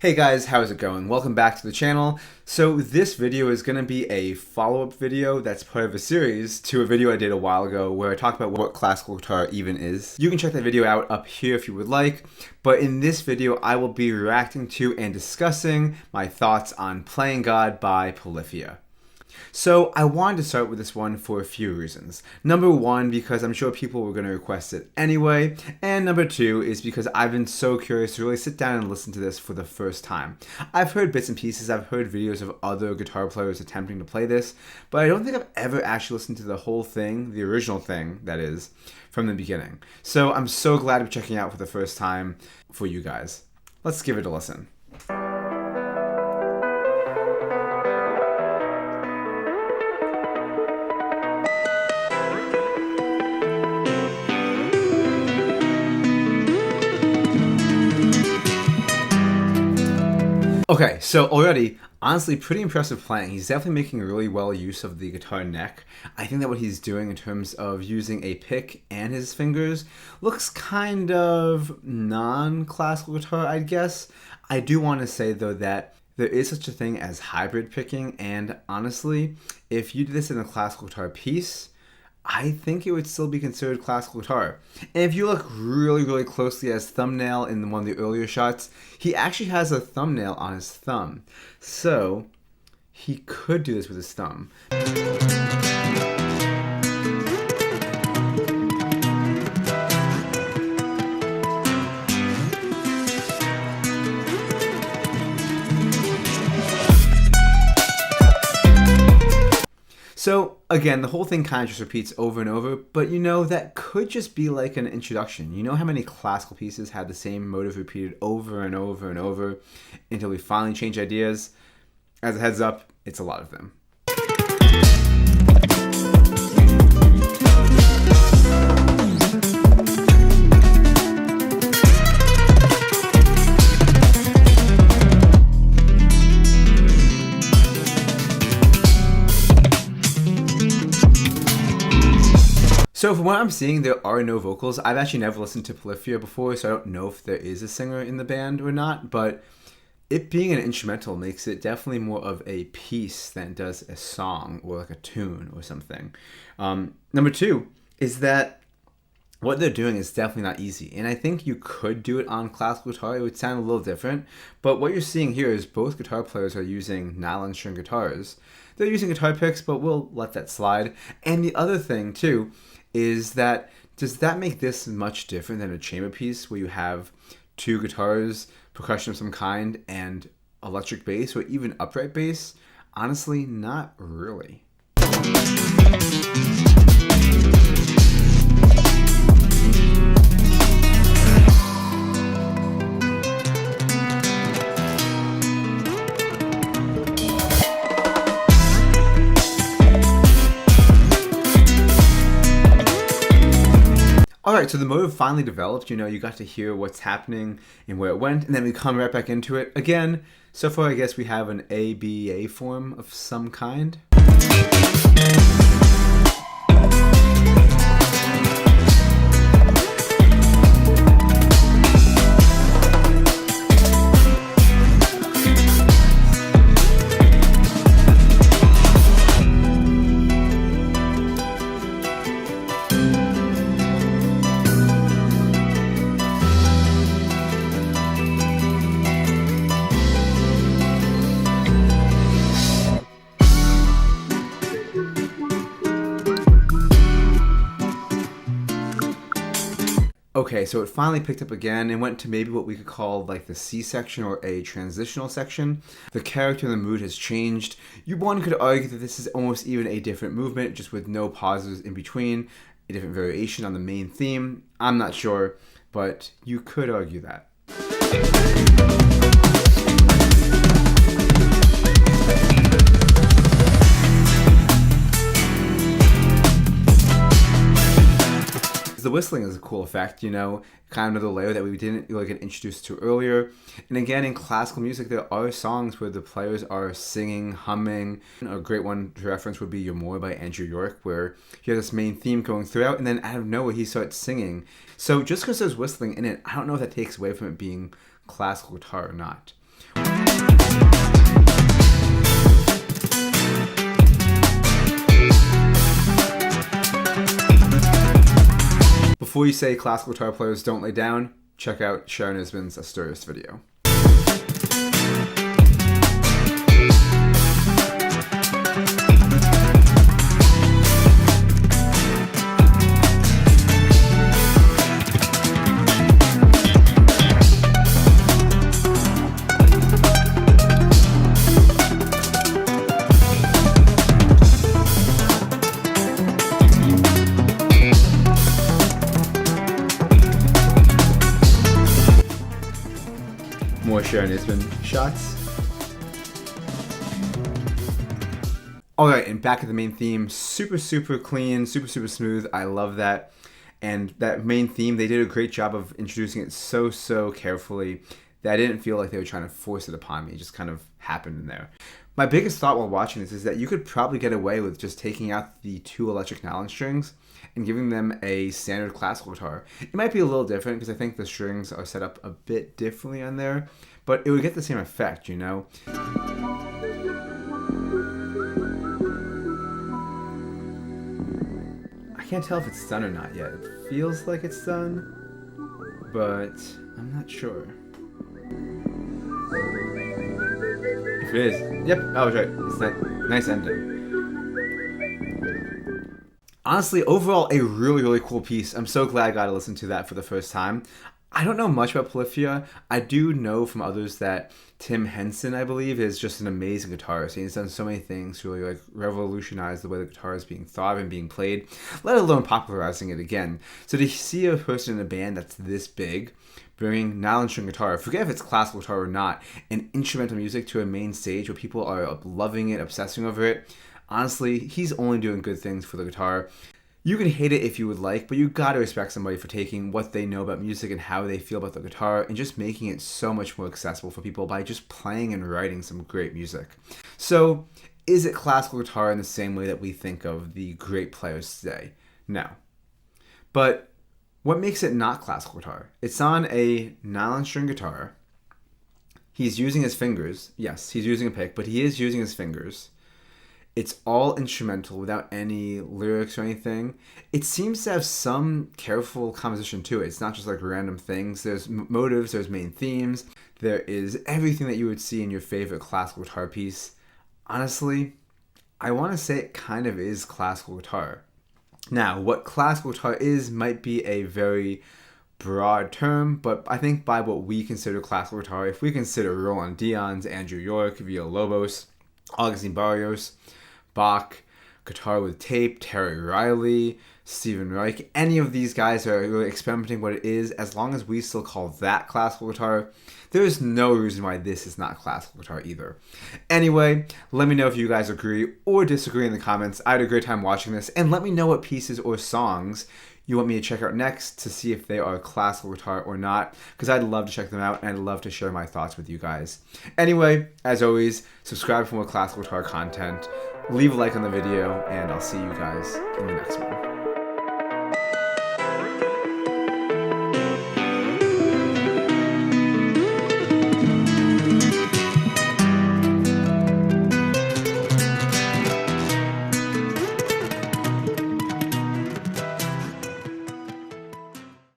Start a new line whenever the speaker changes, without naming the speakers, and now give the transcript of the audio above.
Hey guys, how's it going? Welcome back to the channel. So this video is going to be a follow-up video that's part of a series to a video I did a while ago where I talked about what classical guitar even is. You can check that video out up here if you would like, but in this video I will be reacting to and discussing my thoughts on Playing God by Polyphia. So I wanted to start with this one for a few reasons. Number one, because I'm sure people were going to request it anyway, and number two is because I've been so curious to really sit down and listen to this for the first time. I've heard bits and pieces, I've heard videos of other guitar players attempting to play this, but I don't think I've ever actually listened to the whole thing, the original thing, that is, from the beginning. So I'm so glad to be checking it out for the first time for you guys. Let's give it a listen. Okay, so already, honestly, pretty impressive playing. He's definitely making really well use of the guitar neck. I think that what he's doing in terms of using a pick and his fingers looks kind of non-classical guitar, I guess. I do want to say, though, that there is such a thing as hybrid picking, and honestly, if you did this in a classical guitar piece, I think it would still be considered classical guitar. And if you look really closely at his thumbnail in one of the earlier shots, he actually has a thumbnail on his thumb. So he could do this with his thumb. So again, the whole thing kind of just repeats over and over, but you know, that could just be like an introduction. You know how many classical pieces had the same motive repeated over and over and over until we finally change ideas? As a heads up, it's a lot of them. So from what I'm seeing, there are no vocals. I've actually never listened to Polyphia before, so I don't know if there is a singer in the band or not, but it being an instrumental makes it definitely more of a piece than it does a song or like a tune or something. Number two is that what they're doing is definitely not easy, and I think you could do it on classical guitar. It would sound a little different, but what you're seeing here is both guitar players are using nylon string guitars. They're using guitar picks, but we'll let that slide. And the other thing too is that, does that make this much different than a chamber piece where you have two guitars, percussion of some kind, and electric bass or even upright bass? Honestly, not really. Alright, so the motive finally developed, you know, you got to hear what's happening and where it went, and then we come right back into it. Again, so far I guess we have an ABA form of some kind. Okay, so it finally picked up again and went to maybe what we could call like the C section or a transitional section. The character and the mood has changed. One could argue that this is almost even a different movement, just with no pauses in between, a different variation on the main theme. I'm not sure, but you could argue that. The whistling is a cool effect, you know, kind of another layer that we didn't really get introduced to earlier. And again, in classical music, there are songs where the players are singing, humming. A great one to reference would be You're More by Andrew York, where you have this main theme going throughout, and then out of nowhere he starts singing. So just because there's whistling in it, I don't know if that takes away from it being classical guitar or not. Before you say classical guitar players don't lay down, check out Sharon Isbin's Guitarist video. More Sharon Isbin shots. Alright, and back at the main theme. Super clean, super smooth. I love that. And that main theme, they did a great job of introducing it so carefully that I didn't feel like they were trying to force it upon me. It just kind of happened in there. My biggest thought while watching this is that you could probably get away with just taking out the 2 electric nylon strings and giving them a standard classical guitar. It might be a little different because I think the strings are set up a bit differently on there, but it would get the same effect, you know? I can't tell if it's done or not yet. It feels like it's done, but I'm not sure. If it is, yep, I was right. It's that nice ending. Honestly, overall, a really cool piece. I'm so glad I got to listen to that for the first time. I don't know much about Polyphia. I do know from others that Tim Henson, I believe, is just an amazing guitarist. He's done so many things to really revolutionize the way the guitar is being thought of and being played, let alone popularizing it again. So to see a person in a band that's this big, bringing nylon string guitar, forget if it's classical guitar or not, and instrumental music to a main stage where people are loving it, obsessing over it, honestly, he's only doing good things for the guitar. You can hate it if you would like, but you gotta respect somebody for taking what they know about music and how they feel about the guitar and just making it so much more accessible for people by just playing and writing some great music. So, is it classical guitar in the same way that we think of the great players today? No. But what makes it not classical guitar? It's on a nylon string guitar. He's using his fingers. Yes, he's using a pick, but he is using his fingers. It's all instrumental without any lyrics or anything. It seems to have some careful composition to it. It's not just like random things. There's motives, there's main themes. There is everything that you would see in your favorite classical guitar piece. Honestly, I want to say it kind of is classical guitar. Now, what classical guitar is might be a very broad term, but I think by what we consider classical guitar, if we consider Roland Dion's, Andrew York, Villalobos, Augustin Barrios, Bach, Guitar with Tape, Terry Riley, Stephen Reich, any of these guys are really experimenting what it is. As long as we still call that classical guitar, there is no reason why this is not classical guitar either. Anyway, let me know if you guys agree or disagree in the comments. I had a great time watching this, and let me know what pieces or songs you want me to check out next to see if they are classical guitar or not, because I'd love to check them out and I'd love to share my thoughts with you guys. Anyway, as always, subscribe for more classical guitar content, leave a like on the video, and I'll see you guys in the next one.